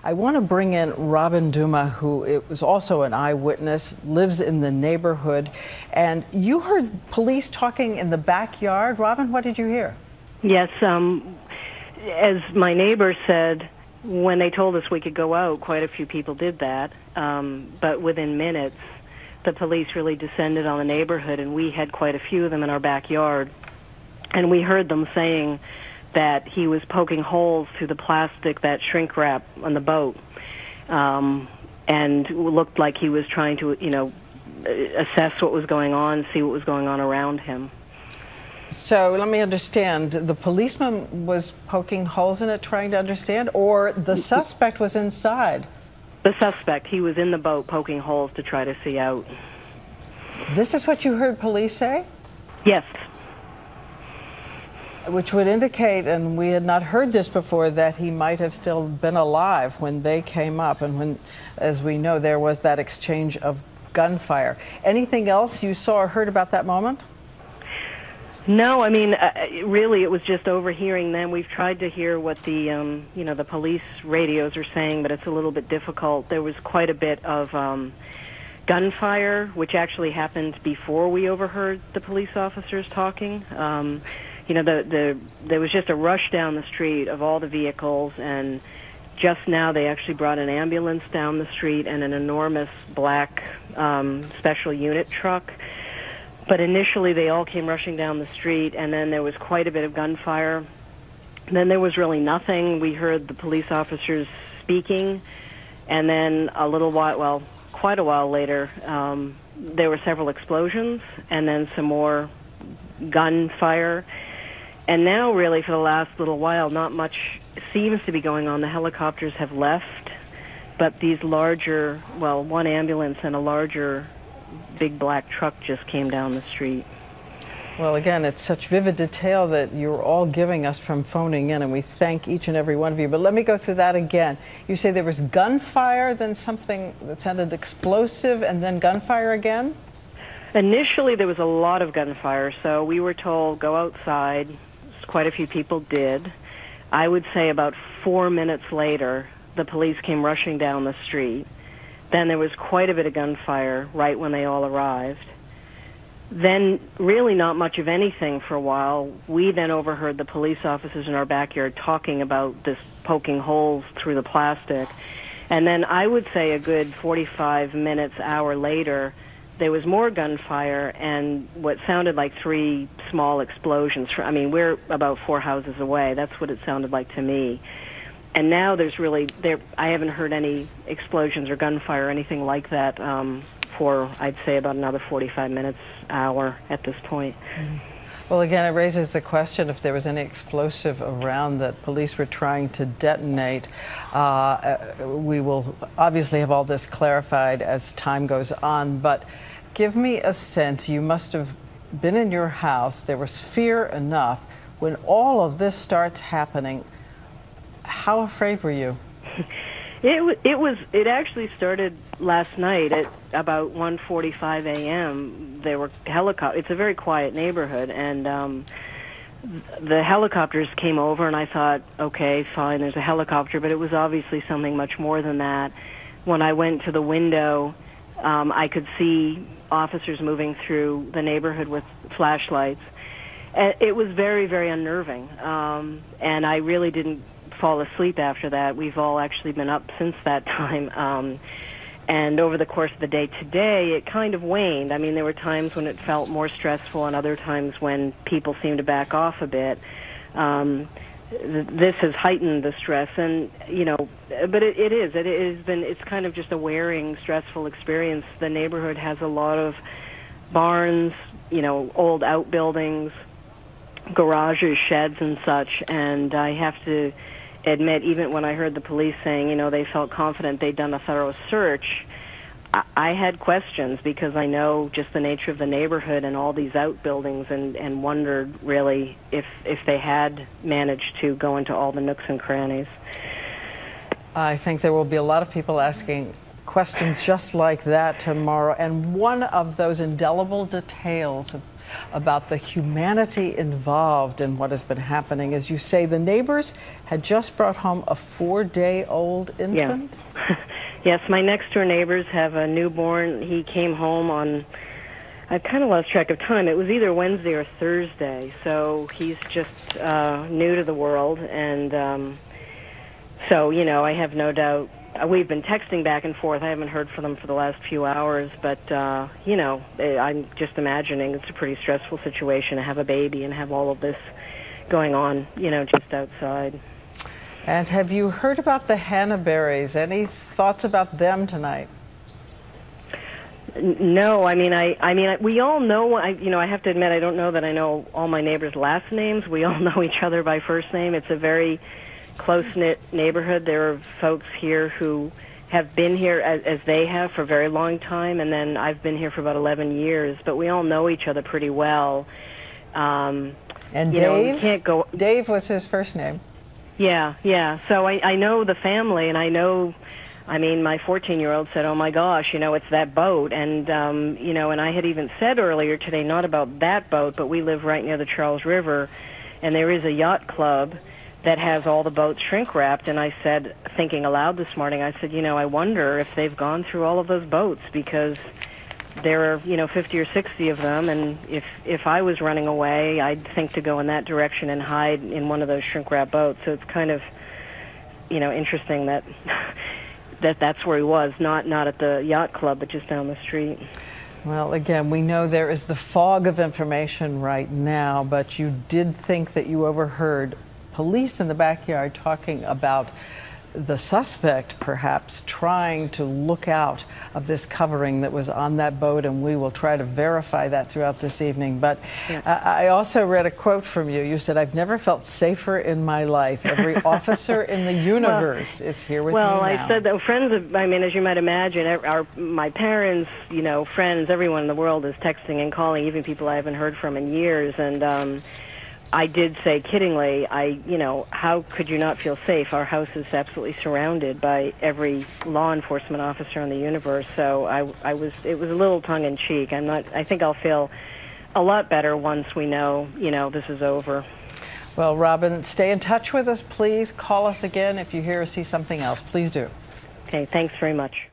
I want to bring in Robin Dumas, who was also an eyewitness, lives in the neighborhood. And you heard police talking in the backyard. Robin, what did you hear? Yes, as my neighbor said, when they told us we could go out, quite a few people did that. But within minutes, the police really descended on the neighborhood, and we had quite a few of them in our backyard. And we heard them saying that he was poking holes through the plastic, that shrink wrap on the boat, and looked like he was trying to, assess what was going on, see what was going on around him. So let me understand, the policeman was poking holes in it trying to understand, or the suspect was inside? The suspect, he was in the boat poking holes to try to see out. This is what you heard police say? Yes. Which would indicate, and we had not heard this before, that he might have still been alive when they came up, and when, as we know, there was that exchange of gunfire. Anything else you saw or heard about that moment? No, I mean, really, it was just overhearing them. We've tried to hear what the, the police radios are saying, but it's a little bit difficult. There was quite a bit of gunfire, which actually happened before we overheard the police officers talking. There was just a rush down the street of all the vehicles, and just now they actually brought an ambulance down the street and an enormous black special unit truck. But initially they all came rushing down the street, and then there was quite a bit of gunfire. And then there was really nothing. We heard the police officers speaking, and then a little while, well, quite a while later, there were several explosions, and then some more gunfire. And now, really, for the last little while, not much seems to be going on. The helicopters have left, but these larger, well, one ambulance and a larger big black truck just came down the street. Well, again, it's such vivid detail that you're all giving us from phoning in, and we thank each and every one of you. But let me go through that again. You say there was gunfire, then something that sounded explosive, and then gunfire again? Initially, there was a lot of gunfire, so we were told, go outside. Quite a few people did. I would say about 4 minutes later, the police came rushing down the street. Then there was quite a bit of gunfire right when they all arrived. Then really not much of anything for a while. We then overheard the police officers in our backyard talking about this poking holes through the plastic. And then I would say a good 45 minutes, hour later, there was more gunfire and what sounded like 3 small explosions. I mean, we're about 4 houses away. That's what it sounded like to me. And now there's really, I haven't heard any explosions or gunfire or anything like that for, I'd say, about another 45 minutes, hour at this point. Well, again, it raises the question if there was any explosive around that police were trying to detonate. We will obviously have all this clarified as time goes on, but give me a sense. You must have been in your house. There was fear enough. When all of this starts happening, how afraid were you? It actually started last night at about 1:45 a.m. There were helicopters. It's a very quiet neighborhood, and the helicopters came over, and I thought, okay, fine, there's a helicopter, but it was obviously something much more than that. When I went to the window, I could see officers moving through the neighborhood with flashlights. It was very, very unnerving, and I really didn't fall asleep after that. We've all actually been up since that time. And over the course of the day today, it kind of waned. I mean, there were times when it felt more stressful and other times when people seemed to back off a bit. This has heightened the stress, and, but it's kind of just a wearing, stressful experience. The neighborhood has a lot of barns, old outbuildings, garages, sheds and such, and I have to admit, even when I heard the police saying, they felt confident they'd done a thorough search, I had questions because I know just the nature of the neighborhood and all these outbuildings, and wondered really if they had managed to go into all the nooks and crannies. I think there will be a lot of people asking questions just like that tomorrow, and one of those indelible details of about the humanity involved in what has been happening. As you say, the neighbors had just brought home a 4-day-old infant? Yeah. Yes, my next-door neighbors have a newborn. He came home on, I've kind of lost track of time. It was either Wednesday or Thursday, so he's just new to the world. And so, you know, I have no doubt. We've been texting back and forth. I haven't heard from them for the last few hours, but, you know, I'm just imagining it's a pretty stressful situation to have a baby and have all of this going on, you know, just outside. And have you heard about the Hannaberries? Any thoughts about them tonight? No, I mean, we all know. You know, I have to admit, I don't know that I know all my neighbors' last names. We all know each other by first name. It's a very close-knit neighborhood. There are folks here who have been here as they have for a very long time, and then I've been here for about 11 years. But we all know each other pretty well. And Dave? We can't go. Dave was his first name. Yeah, yeah. So I know the family, and I know, I mean, my 14-year-old said, oh, my gosh, you know, it's that boat. And, you know, and I had even said earlier today, not about that boat, but we live right near the Charles River, and there is a yacht club that has all the boats shrink-wrapped. And I said, thinking aloud this morning, I said, you know, I wonder if they've gone through all of those boats, because there are, you know, 50 or 60 of them, and if I was running away, I'd think to go in that direction and hide in one of those shrink-wrap boats. So it's kind of, you know, interesting that that's where he was, not at the yacht club, but just down the street. Well, again, we know there is the fog of information right now, but you did think that you overheard police in the backyard talking about the suspect perhaps trying to look out of this covering that was on that boat, and we will try to verify that throughout this evening. But yeah. I also read a quote from you. You said, "I've never felt safer in my life. Every officer in the universe is here with me now." Well, I said that friends of, I mean, as you might imagine, my parents, you know, friends, everyone in the world is texting and calling, even people I haven't heard from in years. And I did say kiddingly, you know, how could you not feel safe? Our house is absolutely surrounded by every law enforcement officer in the universe. So it was a little tongue-in-cheek. I think I'll feel a lot better once we know, you know, this is over. Well, Robin, stay in touch with us, please. Call us again if you hear or see something else. Please do. Okay, thanks very much.